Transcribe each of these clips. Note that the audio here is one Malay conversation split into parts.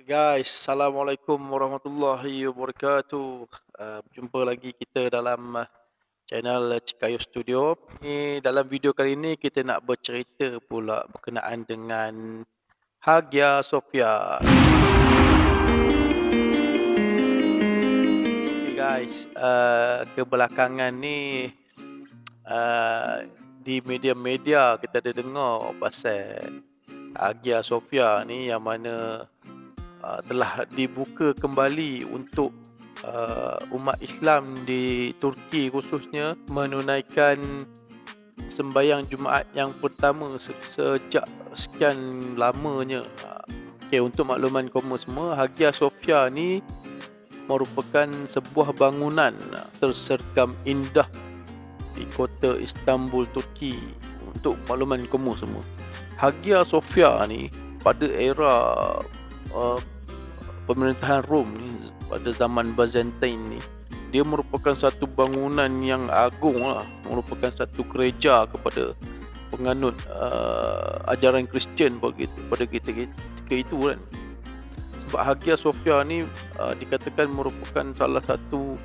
Guys, Assalamualaikum warahmatullahi wabarakatuh. Berjumpa lagi kita dalam channel Cikayo Studio. Dalam video kali ini kita nak bercerita pula berkenaan dengan Hagia Sophia. Okay guys, kebelakangan ni di media-media kita ada dengar pasal Hagia Sophia ni yang mana telah dibuka kembali untuk umat Islam di Turki khususnya menunaikan sembahyang Jumaat yang pertama sejak sekian lamanya. Okay, untuk makluman kamu semua, Hagia Sophia ni merupakan sebuah bangunan tersergam indah di kota Istanbul, Turki. Untuk makluman kamu semua, Hagia Sophia ni pada era pemerintahan Rom ni, pada zaman Byzantine ni, dia merupakan satu bangunan yang agung lah, merupakan satu gereja kepada penganut ajaran Kristian pada ketika itu kan. Sebab Hagia Sophia ni dikatakan merupakan salah satu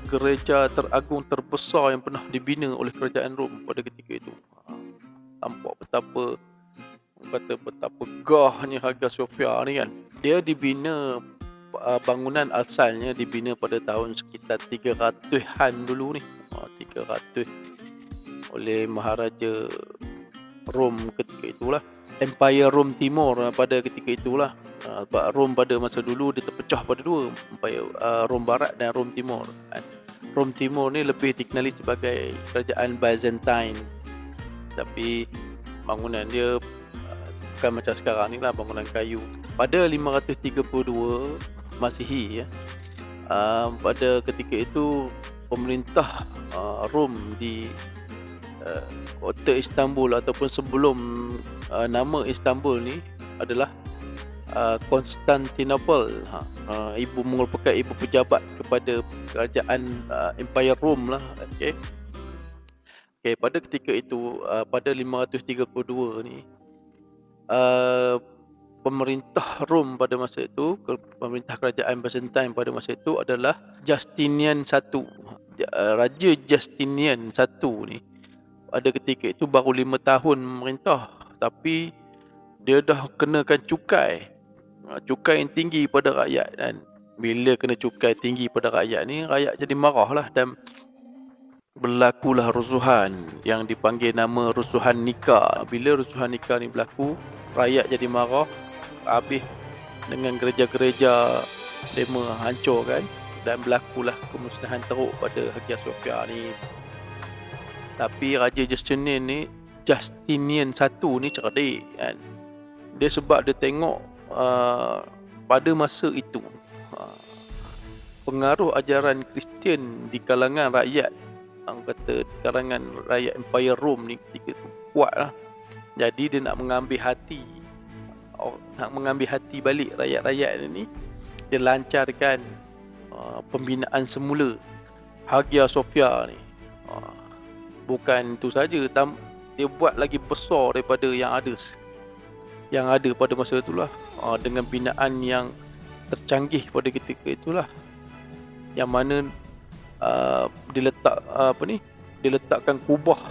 gereja teragung terbesar yang pernah dibina oleh kerajaan Rom pada ketika itu. Nampak betapa gahnya Hagia Sophia ni kan. Dia dibina, bangunan asalnya dibina pada tahun sekitar 300-an dulu ni. 300 oleh Maharaja Rom ketika itulah. Empire Rom Timur pada ketika itulah. Sebab Rom pada masa dulu dia terpecah pada dua, Empire Rom Barat dan Rom Timur. Rom Timur ni lebih dikenali sebagai kerajaan Byzantine. Tapi bangunan dia bukan macam sekarang ni lah, bangunan kayu. Pada 532 Masihi ya, pada ketika itu pemerintah Rom di kota Istanbul, ataupun sebelum nama Istanbul ni adalah Constantinople. Ibu merupakan ibu pejabat kepada kerajaan Empire Rom lah. Okay, pada ketika itu pada 532 ni, pemerintah Rom pada masa itu, pemerintah kerajaan Byzantine pada masa itu adalah Justinian I. Raja Justinian I ni pada ketika itu baru 5 tahun memerintah, tapi dia dah kenakan cukai yang tinggi pada rakyat. Dan bila kena cukai tinggi pada rakyat ni, rakyat jadi marah lah, dan berlakulah rusuhan yang dipanggil nama rusuhan Nika. Bila rusuhan Nika ni berlaku, rakyat jadi marah, habis dengan gereja-gereja demo hancur kan, dan berlakulah kemusnahan teruk pada Hagia Sophia ni. Tapi Raja Justinian I ni cerdik kan. Dia sebab dia tengok pada masa itu pengaruh ajaran Kristian di kalangan rakyat, kata kalangan rakyat Empire Rom ni ketika itu kuat lah. Jadi dia nak mengambil hati balik rakyat-rakyat ni. Dia lancarkan pembinaan semula Hagia Sophia ni. Bukan itu saja, dia buat lagi besar daripada yang ada pada masa itulah, dengan binaan yang tercanggih pada ketika itulah, yang mana diletakkan kubah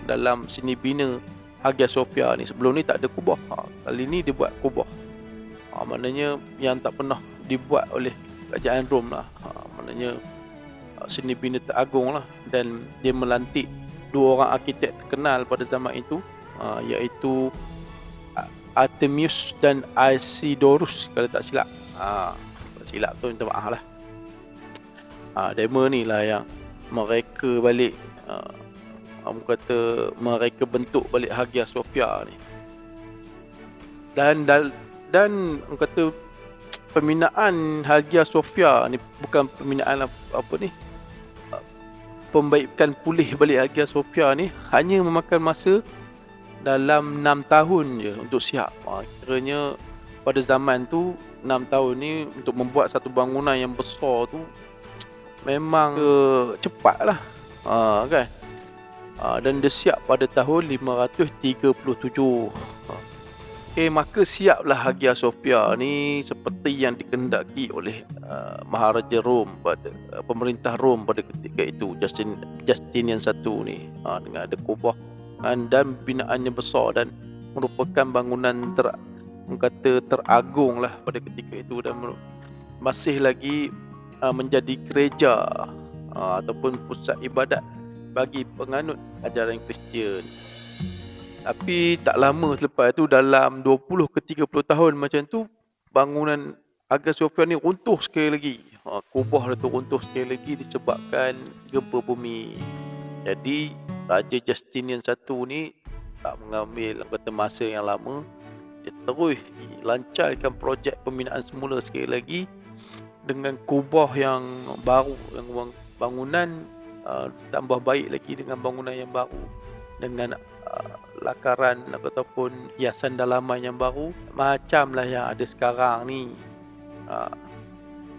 dalam sini bina Hagia Sophia ni. Sebelum ni tak ada kubah, kali ni dia buat kubah. Maknanya yang tak pernah dibuat oleh kerajaan Rom lah. Maknanya sini bina teragung lah. Dan dia melantik 2 orang arkitek terkenal pada zaman itu, iaitu Artemius dan Isidorus, kalau tak silap. Tak silap tu minta maaf lah. Demo ni lah yang mereka balik, mereka bentuk balik Hagia Sophia ni. Dan pembinaan Hagia Sophia ni bukan pembinaan pembaikan pulih balik Hagia Sophia ni hanya memakan masa dalam 6 tahun je untuk siap. Kiranya pada zaman tu 6 tahun ni untuk membuat satu bangunan yang besar tu memang cepat lah kan. Dan dia siap pada tahun 537. Okey, maka siaplah Hagia Sophia ni seperti yang dikehendaki oleh Maharaja Rom pada pemerintah Rom pada ketika itu, Justinian I ni, dengan ada kubah dan binaannya besar dan merupakan bangunan teragung lah pada ketika itu, dan masih lagi menjadi gereja ataupun pusat ibadat bagi penganut ajaran Kristian. Tapi tak lama selepas itu, dalam 20 ke 30 tahun macam tu, bangunan Hagia Sophia ni runtuh sekali lagi. Kubah itu runtuh sekali lagi disebabkan gempa bumi. Jadi Raja Justinian I ni tak mengambil kata masa yang lama. Dia terus lancarkan projek pembinaan semula sekali lagi dengan kubah yang baru, yang bangunan tambah baik lagi dengan bangunan yang baru, dengan lakaran ataupun hiasan dalaman yang baru, macam lah yang ada sekarang ni,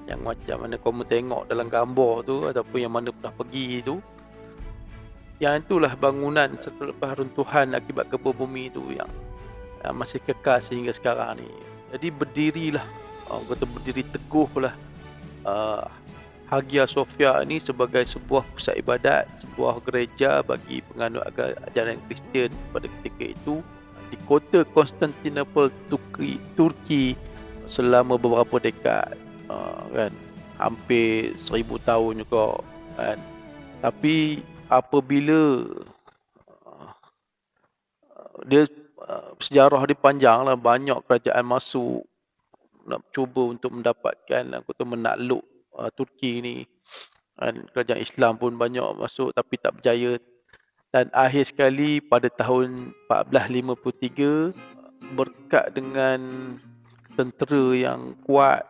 yang macam mana kamu tengok dalam gambar tu ataupun yang mana pernah pergi tu. Yang itulah bangunan selepas runtuhan akibat gempa bumi tu yang masih kekal sehingga sekarang ni. Jadi berdirilah, berdiri teguhlah Hagia Sophia ni sebagai sebuah pusat ibadat, sebuah gereja bagi penganut ajaran Kristian pada ketika itu di kota Constantinople, Turki selama beberapa dekad, kan, hampir 1000 tahun juga, kan. Tapi apabila dia sejarah dia panjang lah, banyak kerajaan masuk nak cuba untuk mendapatkan menakluk Turki ni, dan kerajaan Islam pun banyak masuk tapi tak berjaya. Dan akhir sekali pada tahun 1453, berkat dengan tentera yang kuat,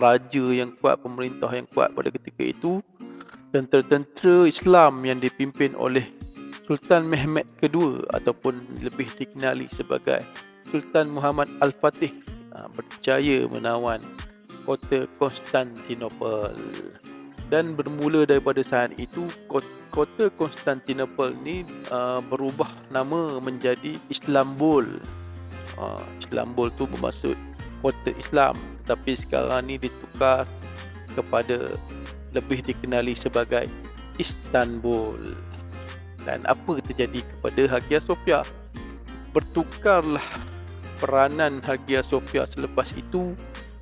raja yang kuat, pemerintah yang kuat pada ketika itu, tentera-tentera Islam yang dipimpin oleh Sultan Mehmed II ataupun lebih dikenali sebagai Sultan Muhammad Al-Fatih, berjaya menawan kota Konstantinopel. Dan bermula daripada saat itu, kota Konstantinopel ni berubah nama menjadi Istanbul. Istanbul tu bermaksud kota Islam, tetapi sekarang ni ditukar kepada lebih dikenali sebagai Istanbul. Dan apa terjadi kepada Hagia Sophia? Bertukarlah peranan Hagia Sophia selepas itu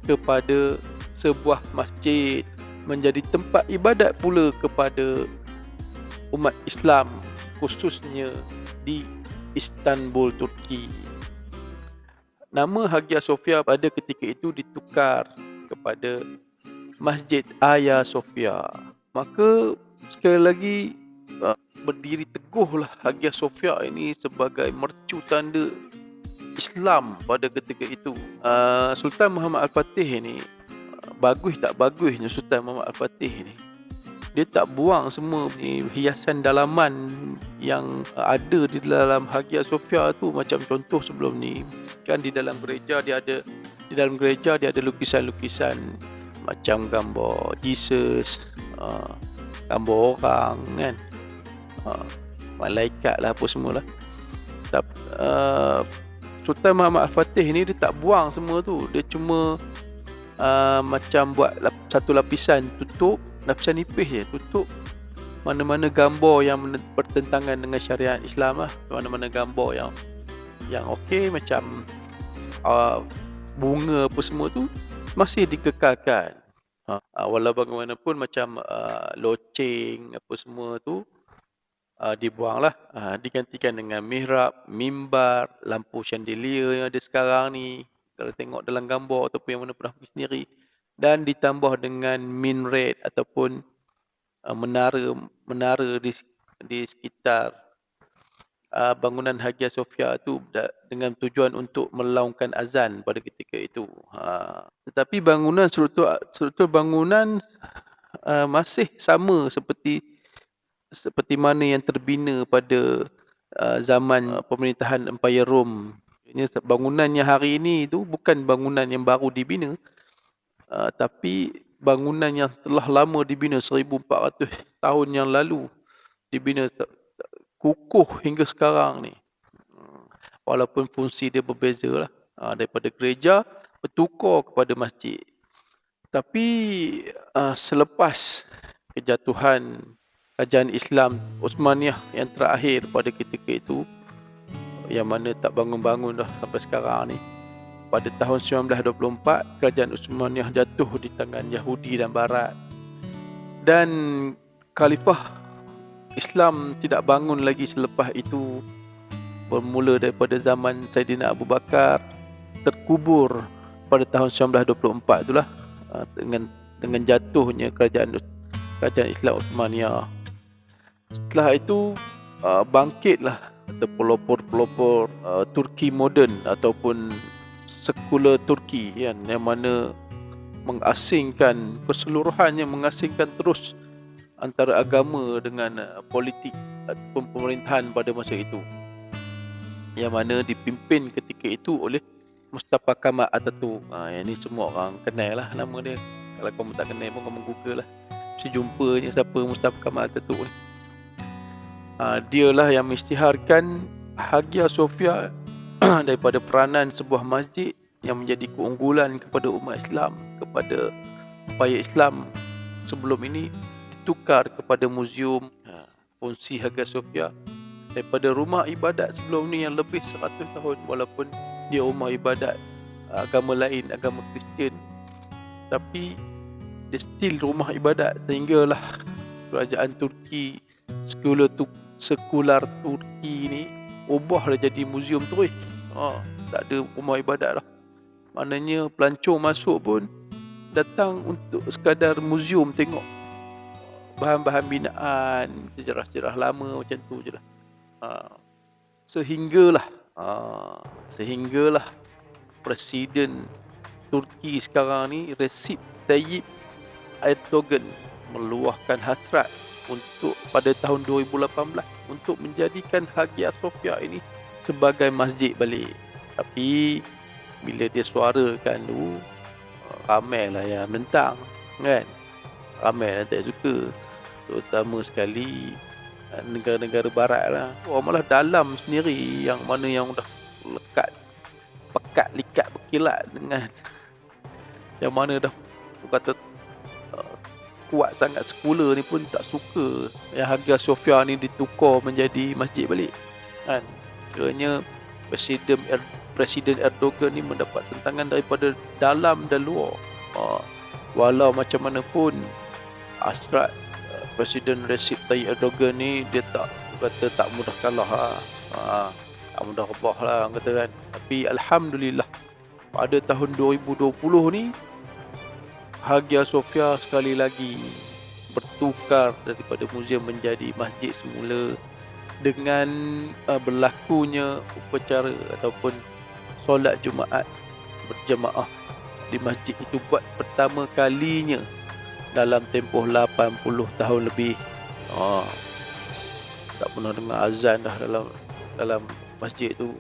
kepada sebuah masjid, menjadi tempat ibadat pula kepada umat Islam, khususnya di Istanbul, Turki. Nama Hagia Sophia pada ketika itu ditukar kepada Masjid Hagia Sophia. Maka sekali lagi berdiri teguhlah Hagia Sophia ini sebagai mercu tanda Islam pada ketika itu. Sultan Muhammad Al-Fatih ni, bagus tak bagusnya Sultan Muhammad Al-Fatih ni, dia tak buang semua hiasan dalaman yang ada di dalam Hagia Sophia tu. Macam contoh sebelum ni kan, di dalam gereja dia ada lukisan-lukisan macam gambar Jesus, gambar orang kan, malaikat lah apa semualah. Sultan Muhammad Al-Fatih ni dia tak buang semua tu. Dia cuma macam buat satu lapisan tutup, lapisan nipis je, tutup mana-mana gambar yang bertentangan dengan syariat Islam lah. Mana-mana gambar yang okey, macam bunga apa semua tu masih dikekalkan. Walau bagaimanapun macam loceng apa semua tu dibuanglah, digantikan dengan mihrab, mimbar, lampu chandelier yang ada sekarang ni kalau tengok dalam gambar ataupun yang mana pernah pergi sendiri, dan ditambah dengan minaret ataupun menara di sekitar bangunan Hagia Sophia tu dengan tujuan untuk melaungkan azan pada ketika itu. Tetapi struktur bangunan masih sama seperti mana yang terbina pada zaman pemerintahan Empire Rom. Bangunannya hari ini itu bukan bangunan yang baru dibina, tapi bangunan yang telah lama dibina, 1400 tahun yang lalu dibina, kukuh hingga sekarang ni. walaupun fungsi dia berbeza lah. Daripada gereja bertukar kepada masjid. Tapi selepas kejatuhan kerajaan Islam Osmaniyah yang terakhir pada ketika itu, yang mana tak bangun-bangun dah sampai sekarang ni, pada tahun 1924 kerajaan Osmaniyah jatuh di tangan Yahudi dan Barat, dan khalifah Islam tidak bangun lagi selepas itu. Bermula daripada zaman Saidina Abu Bakar, terkubur pada tahun 1924 itulah, dengan jatuhnya kerajaan Islam Osmaniyah. Setelah itu bangkitlah pelopor-pelopor Turki moden ataupun sekular Turki kan, yang mana mengasingkan keseluruhannya, mengasingkan terus antara agama dengan politik ataupun pemerintahan pada masa itu, yang mana dipimpin ketika itu oleh Mustafa Kemal Atatürk. Yang ni semua orang kenal lah nama dia. Kalau kamu tak kenal pun kamu Google lah, mesti jumpa ni siapa Mustafa Kemal Atatürk ni. Dia lah yang mengisytiharkan Hagia Sophia daripada peranan sebuah masjid yang menjadi keunggulan kepada umat Islam, kepada upaya Islam sebelum ini, ditukar kepada muzium. Fungsi Hagia Sophia daripada rumah ibadat sebelum ni yang lebih 100 tahun, walaupun dia rumah ibadat agama lain, agama Kristian, tapi dia still rumah ibadat, sehinggalah kerajaan Turki, sekular Turki ni ubahlah jadi muzium terus. Tak ada rumah ibadat dah. Maknanya pelancong masuk pun datang untuk sekadar muzium, tengok bahan-bahan binaan, sejarah-sejarah lama macam tu je lah. Sehinggalah Presiden Turki sekarang ni, Recep Tayyip Erdogan, meluahkan hasrat untuk pada tahun 2018 untuk menjadikan Hagia Sophia ini sebagai masjid balik. Tapi bila dia suarakan tu, ramai lah yang menentang kan, ramai lah tak suka, terutama sekali negara-negara barat lah. Malah dalam sendiri yang mana yang dah pekat likat berkilat dengan yang mana dah kata kuat sangat sekular ni pun tak suka yang Hagia Sophia ni ditukar menjadi masjid balik kan. Kerana Presiden Erdogan ni mendapat tentangan daripada dalam dan luar. Walau macam mana pun hasrat Presiden Recep Tayyip Erdogan ni, dia tak mudah kalah tak mudah rebah lah orang kata kan. Tapi Alhamdulillah pada tahun 2020 ni Hagia Sophia sekali lagi bertukar daripada muzium menjadi masjid semula, dengan berlakunya upacara ataupun solat Jumaat berjemaah di masjid itu buat pertama kalinya dalam tempoh 80 tahun lebih. Tak pernah dengar azan dah dalam masjid tu.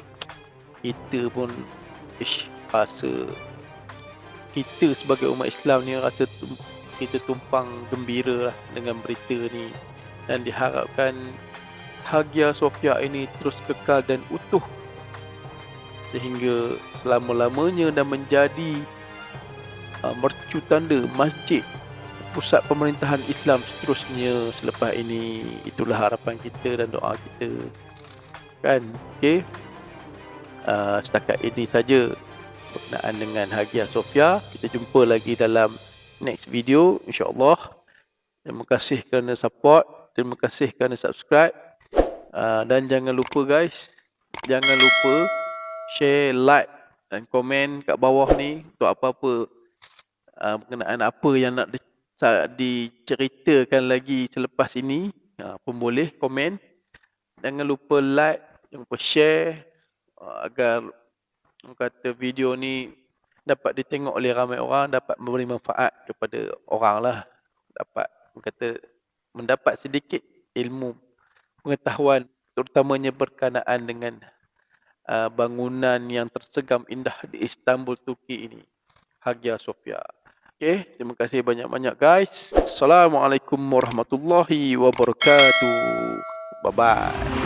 Kita pun rasa, kita sebagai umat Islam ni rasa kita tumpang gembira lah dengan berita ni, dan diharapkan Hagia Sophia ini terus kekal dan utuh sehingga selama-lamanya, dan menjadi mercu tanda masjid pusat pemerintahan Islam seterusnya selepas ini. Itulah harapan kita dan doa kita kan. Okey, setakat ini saja berkenaan dengan Hagia Sophia. Kita jumpa lagi dalam next video insya-Allah. Terima kasih kerana support, terima kasih kerana subscribe, dan jangan lupa guys, jangan lupa share, like dan komen kat bawah ni untuk apa-apa berkenaan apa yang nak diceritakan lagi selepas ini pun boleh komen. Jangan lupa like, jangan lupa share, agar kata video ni dapat ditengok oleh ramai orang, dapat memberi manfaat kepada orang lah, dapat mendapat sedikit ilmu pengetahuan, terutamanya berkenaan dengan bangunan yang tersegam indah di Istanbul, Turki ini, Hagia Sophia. Okey, terima kasih banyak-banyak guys. Assalamualaikum warahmatullahi wabarakatuh. Bye bye.